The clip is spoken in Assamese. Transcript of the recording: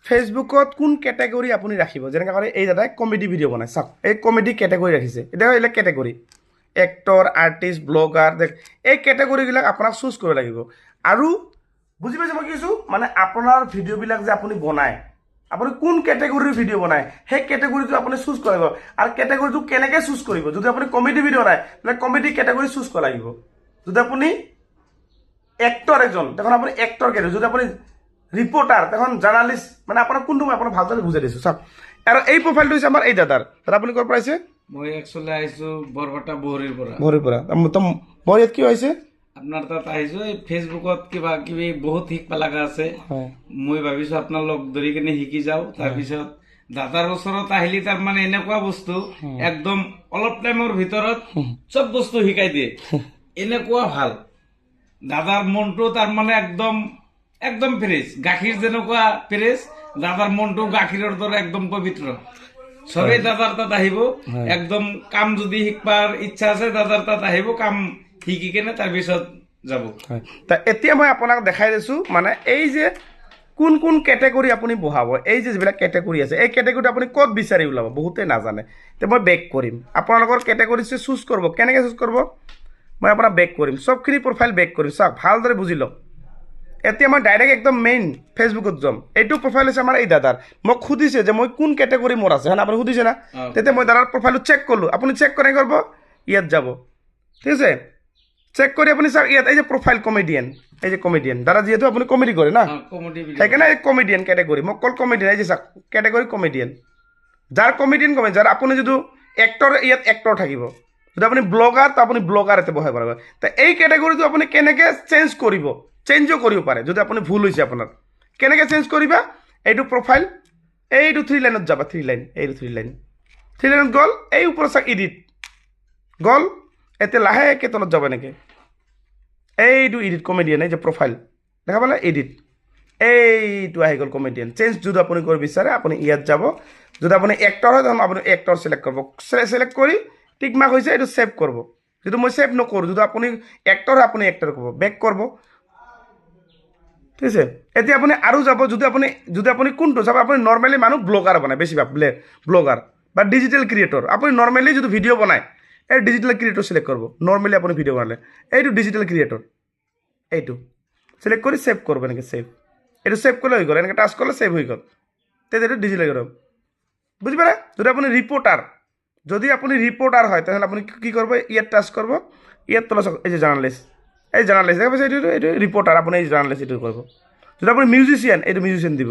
ফেচবুকত কোন কেটেগৰী আপুনি ৰাখিব যেনেকৈ কৰে এই দাদাই কমেডি ভিডিঅ' বনায় চাওক এই কমেডি কেটেগৰী ৰাখিছে এতিয়া এইবিলাক কেটেগৰী এক্টৰ আৰ্টিষ্ট ব্লগাৰ এই কেটেগৰীবিলাক আপোনাক চুজ কৰিব লাগিব আৰু বুজি পাইছে মই কি কৈছোঁ মানে আপোনাৰ ভিডিঅ'বিলাক যে আপুনি বনায় আপুনি কোন কেটেগৰীৰ ভিডিঅ' বনায় সেই কেটেগৰীটো আপুনি চুজ কৰিব আৰু কেটেগৰীটো কেনেকৈ চুজ কৰিব যদি আপুনি কমেডি ভিডিঅ' বনায় তেনে কমেডি কেটেগৰী চুজ কৰিব লাগিব যদি আপুনি এক্টৰ এজন দেখোন আপুনি এক্টৰ কেটেগৰী যদি আপুনি ৰিপৰ্টাৰ তখন জাৰ্নালিষ্ট মানে আপোনাক কোনটো মই আপোনাক ভালদৰে বুজাই দিছোঁ চাওক আৰু এই প্ৰফাইলটো হৈছে আমাৰ এই দাদাৰ দাদা আপুনি ক'ৰ পৰা আহিছে মই একচুৱেলি আহিছোঁ বৰপেটা বহৰীৰ পৰা মোৰ ইয়াত কি হৈছে আপোনাৰ তাত আহিছোঁ এই ফেচবুকত কিবা কিবি বহুত শিকবা লগা আছে মই ভাবিছোঁ আপোনাৰ লগ ধৰি কিনে শিকি যাওঁ তাৰপিছত দাদাৰ ওচৰত আহিলে তাৰমানে এনেকুৱা বস্তু একদম অলপ টাইমৰ ভিতৰত চব বস্তু শিকাই দিয়ে এনেকুৱা ভাল দাদাৰ মনটো তাৰমানে একদম একদম ফ্ৰেছ গাখীৰ যেনেকুৱা ফ্ৰেছ দাদাৰ মনটো গাখীৰৰ দৰে একদম পবিত্ৰ সবেই দাদাৰ তাত আহিব একদম কাম যদি শিকবাৰ ইচ্ছা আছে দাদাৰ তাত আহিব কাম শিকি কেনে তাৰপিছত যাব এতিয়া মই আপোনাক দেখাই দিছোঁ মানে এই যে কোন কোন কেটেগৰী আপুনি বহাব এই যে যিবিলাক কেটেগৰী আছে এই কেটেগৰীটো আপুনি ক'ত বিচাৰি ওলাব বহুতেই নাজানে এতিয়া মই বেক কৰিম আপোনালোকৰ কেটেগৰী চুজ কৰিব কেনেকৈ চুজ কৰিব মই আপোনাক বেক কৰিম চবখিনি প্ৰফাইল বেক কৰিম চাওক ভালদৰে বুজি লওক এতিয়া মই ডাইৰেক্ট একদম মেইন ফেচবুকত যাম এইটো প্ৰফাইল হৈছে আমাৰ এই দাদাৰ মোক সুধিছে যে মই কোন কেটেগৰী মোৰ আছে আপুনি সুধিছে না তেতিয়া মই দাদাৰ প্ৰফাইলটো চেক কৰিলোঁ আপুনি চেক কৰি কৰিব ইয়াত যাব ঠিক আছে চেক কৰি আপুনি চাওক ইয়াত এই যে প্ৰফাইল কমেডিয়ান এই যে কমেডিয়ান দাদা যিহেতু আপুনি কমেডি কৰে না সেইকাৰণে এই কমেডিয়ান কেটেগৰী মোক কল কমেডিয়ান এই যে চাওক কেটেগৰী কমেডিয়ান যাৰ কমেডিয়ান কমেডিয়ান যাৰ আপুনি যদি এক্টৰ ইয়াত এক্টৰ থাকিব যদি আপুনি ব্লগাৰ তো আপুনি ব্লগাৰ ইয়াতে বহাব পাৰিব তো এই কেটেগৰীটো আপুনি কেনেকৈ চেঞ্জ কৰিব চেঞ্জো কৰিব পাৰে যদি আপুনি ভুল হৈছে আপোনাৰ কেনেকৈ চেঞ্জ কৰিবা এইটো প্ৰফাইল এইটো 3 লাইনত যাবা 3 লাইন এইটো 3 লাইনত গ'ল এই ওপৰত চাওক এডিট গ'ল এতিয়া লাহেকৈ তলত যাব এনেকৈ এইটো এডিট কমেডিয়ান এই যে প্ৰফাইল দেখা পালে এডিট এইটো আহি গ'ল কমেডিয়ান চেঞ্জ যদি আপুনি কৰিব বিচাৰে আপুনি ইয়াত যাব যদি আপুনি এক্টৰ হয় তখন আপুনি এক্টৰ চিলেক্ট কৰিব চিলেক্ট কৰি টিক মাৰ্ক হৈছে এইটো ছেভ কৰিব যদি মই ছেভ নকৰোঁ যদি আপুনি এক্টৰ হয় আপুনি এক্টৰ কৰিব বেক কৰিব ঠিক আছে এতিয়া আপুনি আৰু যাব যদি আপুনি কোনটো চাব আপুনি নৰ্মেলি মানুহ ব্লগাৰ বনায় বেছিভাগ ব্লগাৰ বা ডিজিটেল ক্ৰিয়েটৰ আপুনি নৰ্মেলি যদি ভিডিঅ' বনায় এই ডিজিটেল ক্ৰিয়েটৰ চিলেক্ট কৰিব নৰ্মেলি আপুনি ভিডিঅ' বনালে এইটো ডিজিটেল ক্ৰিয়েটৰ এইটো চিলেক্ট কৰি ছেভ কৰিব এনেকৈ ছেভ এইটো ছেভ কৰিলে হৈ গ'ল এনেকৈ টাচ কৰিলে ছেভ হৈ গ'ল তেতিয়া এইটো ডিজিটেল ক্ৰিয়েটৰ বুজি পালে যদি আপুনি ৰিপৰ্টাৰ হয় তেনেহ'লে আপুনি কি কৰিব ইয়াত টাচ কৰিব ইয়াত তলত এই যে জাৰ্নালিষ্ট দেখা পাইছে এইটো ৰিপৰ্টাৰ আপুনি এই জাৰ্নালিষ্ট এইটো কৰিব যদি আপুনি মিউজিচিয়ান এইটো মিউজিচিয়ান দিব